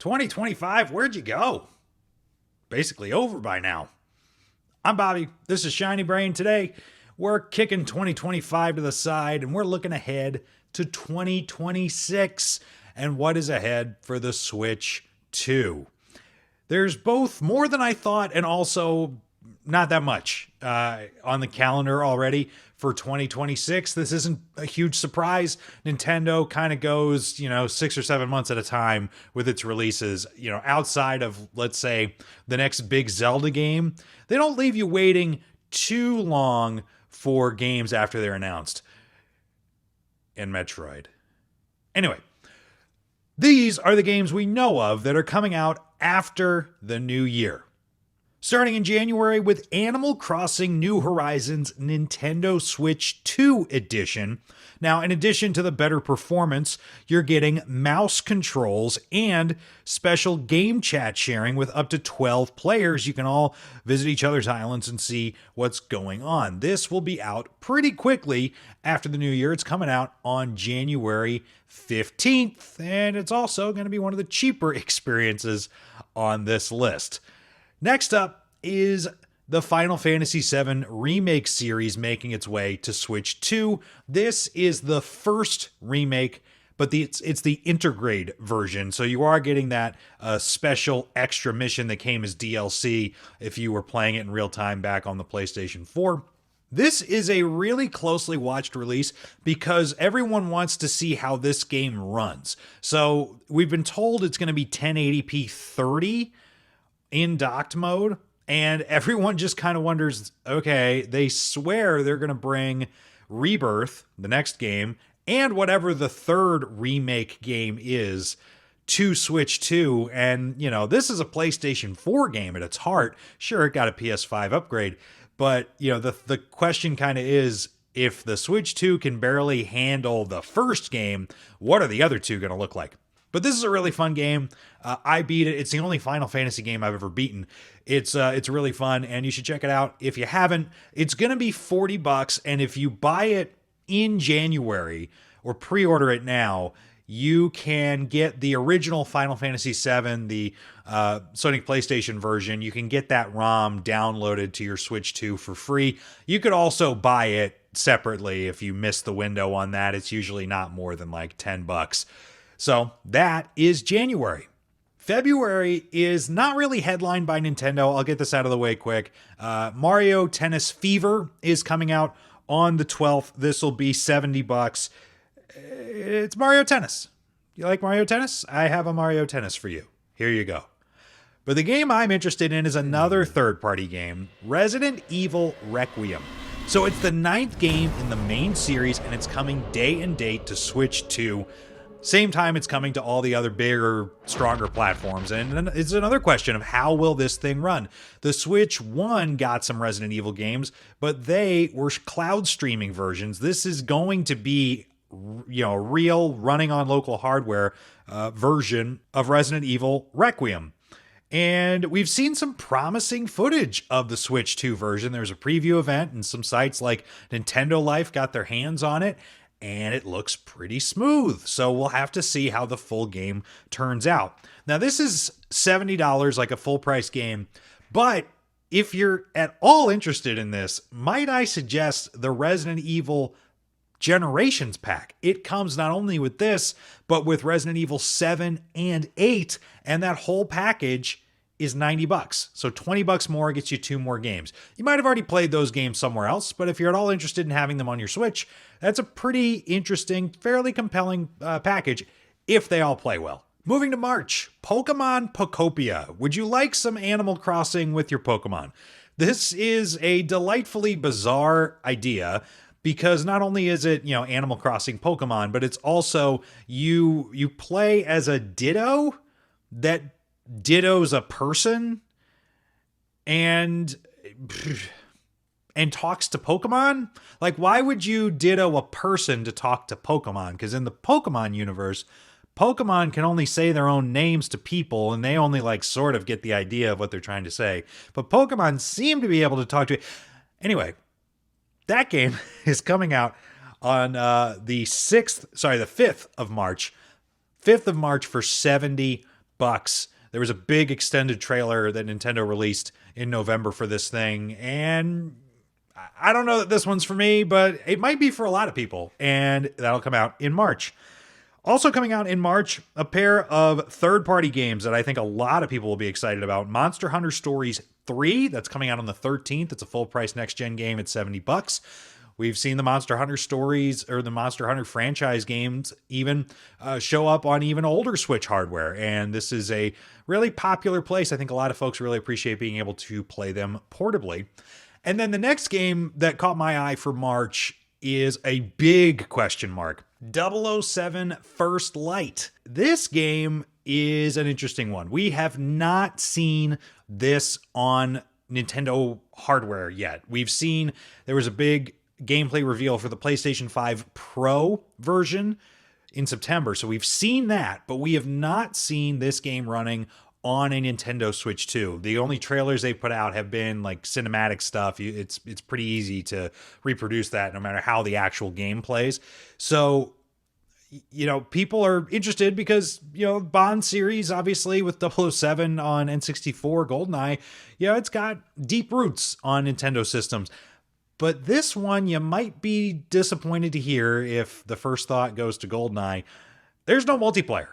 2025, where'd you go? Basically over by now. I'm Bobby. This is Shiny Brain. Today, we're kicking 2025 to the side and we're looking ahead to 2026 and what is ahead for the Switch 2. There's both more than I thought and also not that much on the calendar already for 2026. This isn't a huge surprise. Nintendo kind of goes, 6 or 7 months at a time with its releases. Outside of, let's say, the next big Zelda game, they don't leave you waiting too long for games after they're announced. And Metroid. Anyway, these are the games we know of that are coming out after the new year. Starting in January with Animal Crossing New Horizons Nintendo Switch 2 Edition. Now, in addition to the better performance, you're getting mouse controls and special game chat sharing with up to 12 players. You can all visit each other's islands and see what's going on. This will be out pretty quickly after the new year. It's coming out on January 15th, and it's also going to be one of the cheaper experiences on this list. Next up is the Final Fantasy VII Remake series making its way to Switch 2. This is the first remake, but it's the Intergrade version. So you are getting that special extra mission that came as DLC if you were playing it in real time back on the PlayStation 4. This is a really closely watched release because everyone wants to see how this game runs. So we've been told it's going to be 1080p 30 in docked mode, and everyone just kind of wonders, okay, they swear they're going to bring Rebirth, the next game, and whatever the third remake game is to Switch 2, and, this is a PlayStation 4 game at its heart. Sure, it got a PS5 upgrade, but, the question kind of is, if the Switch 2 can barely handle the first game, what are the other two going to look like? But this is a really fun game. I beat it. It's the only Final Fantasy game I've ever beaten. It's really fun, and you should check it out. If you haven't, it's going to be $40, and if you buy it in January or pre-order it now, you can get the original Final Fantasy VII, the Sony PlayStation version. You can get that ROM downloaded to your Switch 2 for free. You could also buy it separately if you miss the window on that. It's usually not more than like $10. So that is January. February is not really headlined by Nintendo. I'll get this out of the way quick. Mario Tennis Fever is coming out on the 12th. This will be $70. It's Mario Tennis. You like Mario Tennis? I have a Mario Tennis for you. Here you go. But the game I'm interested in is another third-party game, Resident Evil Requiem. So it's the 9th game in the main series, and it's coming day and date to Switch 2. Same time it's coming to all the other bigger, stronger platforms. And it's another question of how will this thing run? The Switch 1 got some Resident Evil games, but they were cloud streaming versions. This is going to be, a real running on local hardware version of Resident Evil Requiem. And we've seen some promising footage of the Switch 2 version. There's a preview event, and some sites like Nintendo Life got their hands on it. And it looks pretty smooth. So we'll have to see how the full game turns out. Now, this is $70, like a full price game. But if you're at all interested in this, might I suggest the Resident Evil Generations pack? It comes not only with this, but with Resident Evil 7 and 8. And that whole package is $90. So $20 more gets you 2 more games. You might have already played those games somewhere else, but if you're at all interested in having them on your Switch, that's a pretty interesting, fairly compelling package if they all play well. Moving to March, Pokemon Pokopia. Would you like some Animal Crossing with your Pokemon? This is a delightfully bizarre idea because not only is it, Animal Crossing Pokemon, but it's also you play as a Ditto that Ditto's a person and talks to Pokemon. Like, why would you Ditto a person to talk to Pokemon? Because in the Pokemon universe, Pokemon can only say their own names to people, and they only sort of get the idea of what they're trying to say. But Pokemon seem to be able to talk to it. Anyway, that game is coming out on the 5th of March. 5th of March for $70. bucks. There was a big extended trailer that Nintendo released in November for this thing, and I don't know that this one's for me, but it might be for a lot of people, and that'll come out in March. Also coming out in March, a pair of third-party games that I think a lot of people will be excited about. Monster Hunter Stories 3, that's coming out on the 13th. It's a full-price next-gen game at $70. We've seen the Monster Hunter Stories, or the Monster Hunter franchise games, even show up on even older Switch hardware. And this is a really popular place. I think a lot of folks really appreciate being able to play them portably. And then the next game that caught my eye for March is a big question mark. 007 First Light. This game is an interesting one. We have not seen this on Nintendo hardware yet. We've seen there was a big gameplay reveal for the PlayStation 5 Pro version in September. So we've seen that, but we have not seen this game running on a Nintendo Switch 2. The only trailers they put out have been like cinematic stuff. It's pretty easy to reproduce that no matter how the actual game plays. So, people are interested because, Bond series, obviously with 007 on N64, GoldenEye, it's got deep roots on Nintendo systems. But this one, you might be disappointed to hear if the first thought goes to GoldenEye. There's no multiplayer.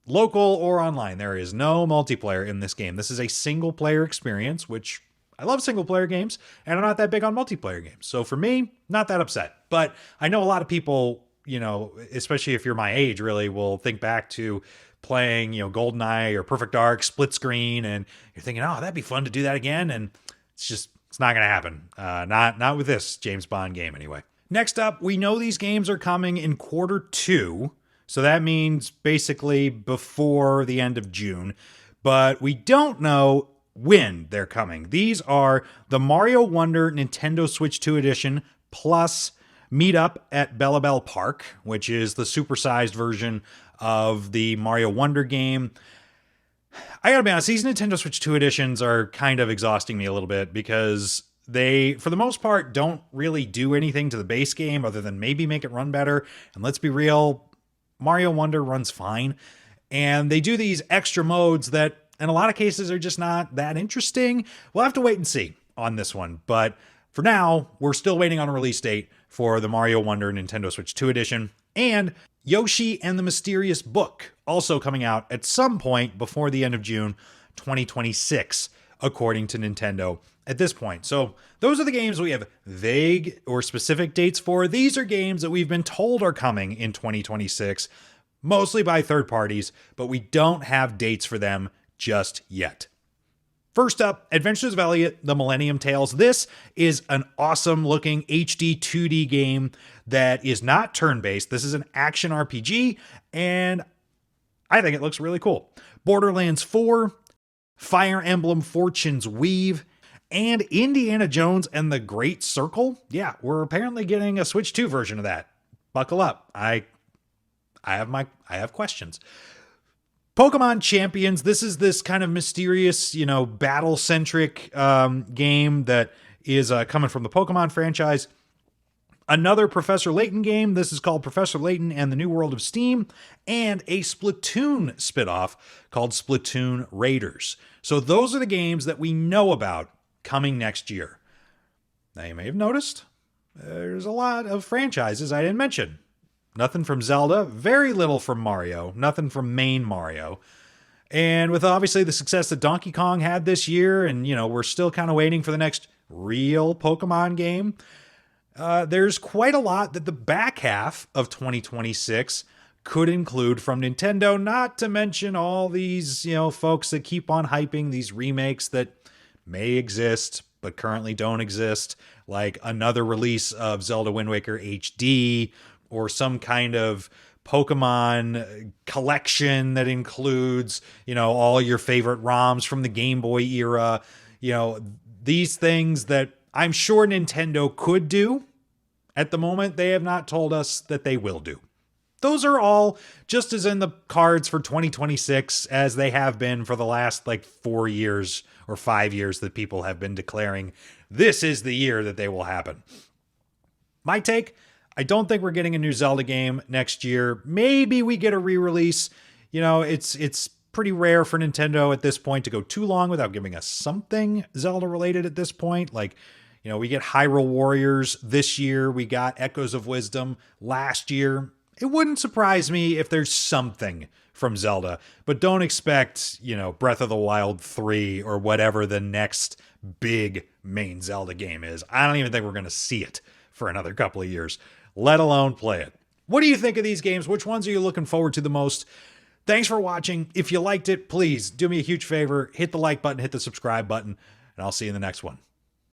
Local or online, there is no multiplayer in this game. This is a single-player experience, which I love single-player games, and I'm not that big on multiplayer games. So for me, not that upset. But I know a lot of people, especially if you're my age, really will think back to playing, GoldenEye or Perfect Dark, split screen, and you're thinking, oh, that'd be fun to do that again. And it's not going to happen. Not with this James Bond game anyway. Next up, we know these games are coming in Q2. So that means basically before the end of June, but we don't know when they're coming. These are the Mario Wonder Nintendo Switch 2 Edition plus Meetup at Bella Bell Park, which is the supersized version of the Mario Wonder game. I gotta be honest, these Nintendo Switch 2 editions are kind of exhausting me a little bit because they, for the most part, don't really do anything to the base game other than maybe make it run better. And let's be real, Mario Wonder runs fine. And they do these extra modes that in a lot of cases are just not that interesting. We'll have to wait and see on this one. But for now, we're still waiting on a release date for the Mario Wonder Nintendo Switch 2 edition. And Yoshi and the Mysterious Book also coming out at some point before the end of June 2026, according to Nintendo at this point. So those are the games we have vague or specific dates for. These are games that we've been told are coming in 2026, mostly by third parties, but we don't have dates for them just yet. First up, Adventures of Elliot, The Millennium Tales. This is an awesome looking HD 2D game that is not turn-based. This is an action RPG, and I think it looks really cool. Borderlands 4, Fire Emblem Fortune's Weave, and Indiana Jones and the Great Circle. Yeah, we're apparently getting a Switch 2 version of that. Buckle up. I have questions. Pokemon Champions. This is this kind of mysterious, battle-centric game that is coming from the Pokemon franchise. Another Professor Layton game. This is called Professor Layton and the New World of Steam. And a Splatoon spinoff called Splatoon Raiders. So those are the games that we know about coming next year. Now you may have noticed there's a lot of franchises I didn't mention. Nothing from Zelda, very little from Mario, nothing from main Mario. And with obviously the success that Donkey Kong had this year, and we're still kind of waiting for the next real Pokemon game, there's quite a lot that the back half of 2026 could include from Nintendo, not to mention all these, folks that keep on hyping these remakes that may exist, but currently don't exist, like another release of Zelda Wind Waker HD, or some kind of Pokemon collection that includes, all your favorite ROMs from the Game Boy era. These things that I'm sure Nintendo could do. At the moment, they have not told us that they will do. Those are all just as in the cards for 2026 as they have been for the last 4 years or 5 years that people have been declaring this is the year that they will happen. My take, I don't think we're getting a new Zelda game next year. Maybe we get a re-release. It's pretty rare for Nintendo at this point to go too long without giving us something Zelda related at this point. Like, you know, we get Hyrule Warriors this year. We got Echoes of Wisdom last year. It wouldn't surprise me if there's something from Zelda, but don't expect, you know, Breath of the Wild 3 or whatever the next big main Zelda game is. I don't even think we're going to see it for another couple of years, let alone play it. What do you think of these games? Which ones are you looking forward to the most? Thanks for watching. If you liked it, please do me a huge favor. Hit the like button, hit the subscribe button, and I'll see you in the next one.